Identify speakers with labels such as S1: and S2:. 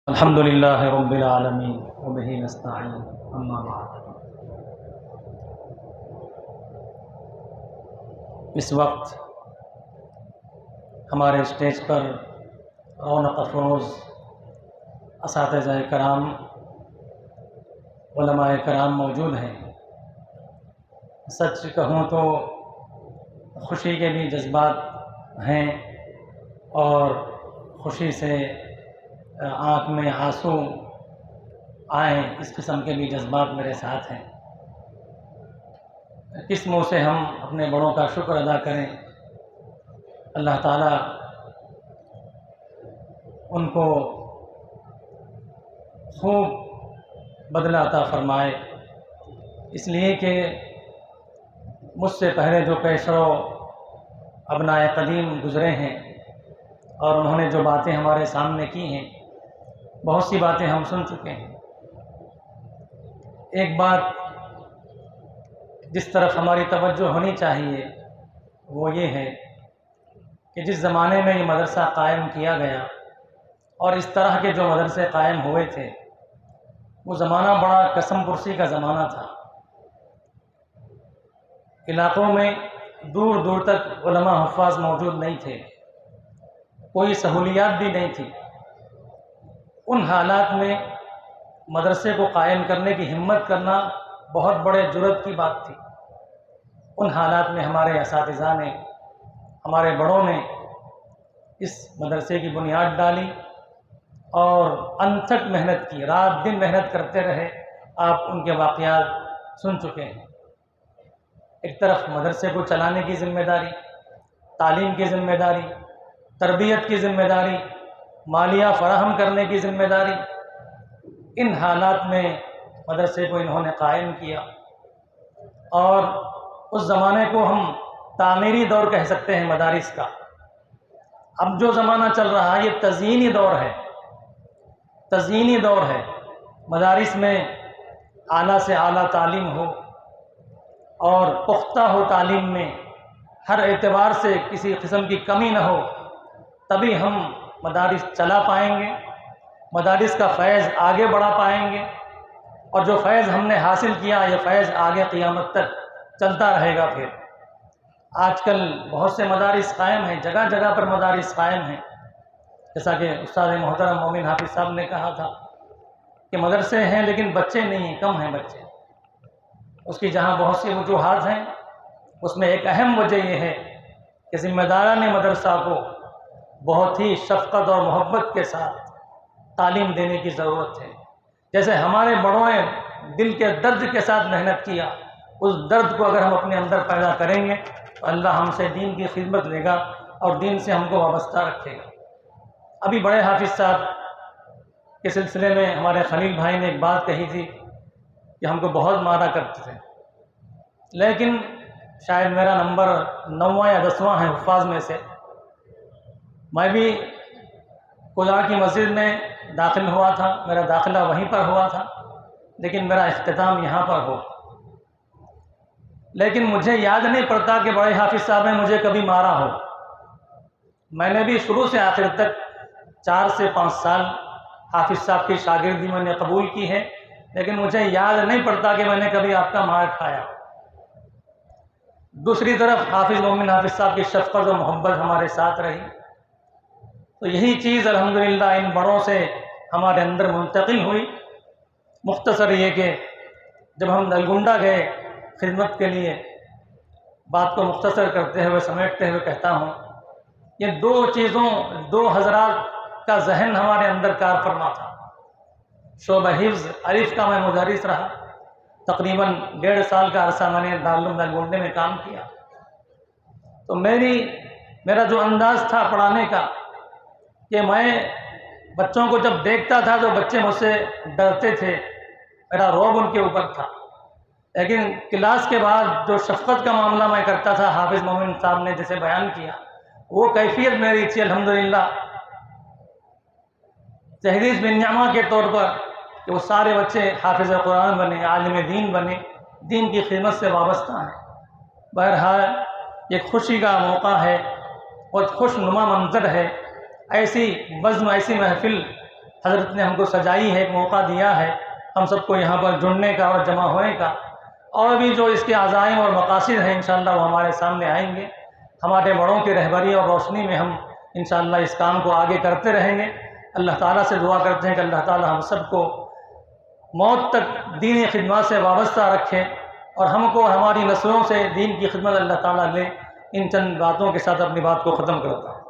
S1: الحمد للہ رب العالمین وبہ نستعین اما بعد۔ اس وقت ہمارے اسٹیج پر رونق افروز اساتذہ کرام، علماء کرام موجود ہیں۔ سچ کہوں تو خوشی کے بھی جذبات ہیں اور خوشی سے آنکھ میں آنسو آئیں، اس قسم کے بھی جذبات میرے ساتھ ہیں۔ کس منہ سے ہم اپنے بڑوں کا شکر ادا کریں؟ اللہ تعالیٰ ان کو خوب بدلہ عطا فرمائے، اس لیے کہ مجھ سے پہلے جو پیشرو ابنائے قدیم گزرے ہیں اور انہوں نے جو باتیں ہمارے سامنے کی ہیں، بہت سی باتیں ہم سن چکے ہیں۔ ایک بات جس طرف ہماری توجہ ہونی چاہیے وہ یہ ہے کہ جس زمانے میں یہ مدرسہ قائم کیا گیا اور اس طرح کے جو مدرسے قائم ہوئے تھے، وہ زمانہ بڑا قسم پرسی کا زمانہ تھا۔ علاقوں میں دور دور تک علماء حفاظ موجود نہیں تھے، کوئی سہولیات بھی نہیں تھی۔ ان حالات میں مدرسے کو قائم کرنے کی ہمت کرنا بہت بڑے جرأت کی بات تھی۔ ان حالات میں ہمارے اساتذہ نے، ہمارے بڑوں نے اس مدرسے کی بنیاد ڈالی اور انتھک محنت کی، رات دن محنت کرتے رہے۔ آپ ان کے واقعات سن چکے ہیں۔ ایک طرف مدرسے کو چلانے کی ذمہ داری، تعلیم کی ذمہ داری، تربیت کی ذمہ داری، مالیہ فراہم کرنے کی ذمہ داری، ان حالات میں مدرسے کو انہوں نے قائم کیا۔ اور اس زمانے کو ہم تعمیری دور کہہ سکتے ہیں مدارس کا۔ اب جو زمانہ چل رہا ہے یہ تزئینی دور ہے، تزئینی دور ہے۔ مدارس میں اعلیٰ سے اعلیٰ تعلیم ہو اور پختہ ہو، تعلیم میں ہر اعتبار سے کسی قسم کی کمی نہ ہو، تبھی ہم مدارس چلا پائیں گے، مدارس کا فیض آگے بڑھا پائیں گے، اور جو فیض ہم نے حاصل کیا یہ فیض آگے قیامت تک چلتا رہے گا۔ پھر آج کل بہت سے مدارس قائم ہیں، جگہ جگہ پر مدارس قائم ہیں، جیسا کہ استاد محترم مومن حافظ صاحب نے کہا تھا کہ مدرسے ہیں لیکن بچے نہیں ہیں، کم ہیں بچے۔ اس کی جہاں بہت سی وجوہات ہیں، اس میں ایک اہم وجہ یہ ہے کہ ذمہ داران مدرسہ کو بہت ہی شفقت اور محبت کے ساتھ تعلیم دینے کی ضرورت ہے۔ جیسے ہمارے بڑوں نے دل کے درد کے ساتھ محنت کیا، اس درد کو اگر ہم اپنے اندر پیدا کریں گے تو اللہ ہم سے دین کی خدمت لے گا اور دین سے ہم کو وابستہ رکھے گا۔ ابھی بڑے حافظ صاحب کے سلسلے میں ہمارے خلیل بھائی نے ایک بات کہی تھی کہ ہم کو بہت مارا کرتے تھے، لیکن شاید میرا نمبر 9واں یا 10واں ہے حفاظ میں سے۔ میں بھی قضا کی مسجد میں داخل ہوا تھا، میرا داخلہ وہیں پر ہوا تھا، لیکن میرا اختتام یہاں پر ہو۔ لیکن مجھے یاد نہیں پڑتا کہ بڑے حافظ صاحب نے مجھے کبھی مارا ہو۔ میں نے بھی شروع سے آخر تک 4 سے 5 سال حافظ صاحب کی شاگردی میں نے قبول کی ہے، لیکن مجھے یاد نہیں پڑتا کہ میں نے کبھی آپ کا مار کھایا۔ دوسری طرف حافظ مومن حافظ صاحب کی شفقت و محبت ہمارے ساتھ رہی، تو یہی چیز الحمدللہ ان بڑوں سے ہمارے اندر منتقل ہوئی۔ مختصر یہ کہ جب ہم نلگنڈا گئے خدمت کے لیے، بات کو مختصر کرتے ہوئے سمیٹتے ہوئے کہتا ہوں، یہ دو حضرات کا ذہن ہمارے اندر کار فرما تھا۔ شعبہ حفظ الف کا میں مدرس رہا، تقریباً 1.5 سال کا عرصہ میں نے دارالعلوم نلگنڈے میں کام کیا۔ تو میرا جو انداز تھا پڑھانے کا کہ میں بچوں کو جب دیکھتا تھا تو بچے مجھ سے ڈرتے تھے، میرا رعب ان کے اوپر تھا، لیکن کلاس کے بعد جو شفقت کا معاملہ میں کرتا تھا، حافظ مومن صاحب نے جیسے بیان کیا، وہ کیفیت میری تھی الحمدللہ تحریض بن نعمہ کے طور پر کہ وہ سارے بچے حافظ قرآن بنے، عالم دین بنے، دین کی خدمت سے وابستہ ہیں۔ بہرحال یہ خوشی کا موقع ہے، بہت خوش نما منظر ہے۔ ایسی بزم، ایسی محفل حضرت نے ہم کو سجائی ہے، ایک موقع دیا ہے ہم سب کو یہاں پر جڑنے کا اور جمع ہونے کا، اور بھی جو اس کے عزائم اور مقاصد ہیں انشاءاللہ وہ ہمارے سامنے آئیں گے۔ ہمارے بڑوں کی رہبری اور روشنی میں ہم انشاءاللہ اس کام کو آگے کرتے رہیں گے۔ اللہ تعالیٰ سے دعا کرتے ہیں کہ اللہ تعالیٰ ہم سب کو موت تک دینی خدمات سے وابستہ رکھے، اور ہم کو ہماری نسلوں سے دین کی خدمت اللہ تعالیٰ لے۔ ان چند باتوں کے ساتھ اپنی بات کو ختم کرتا ہوں۔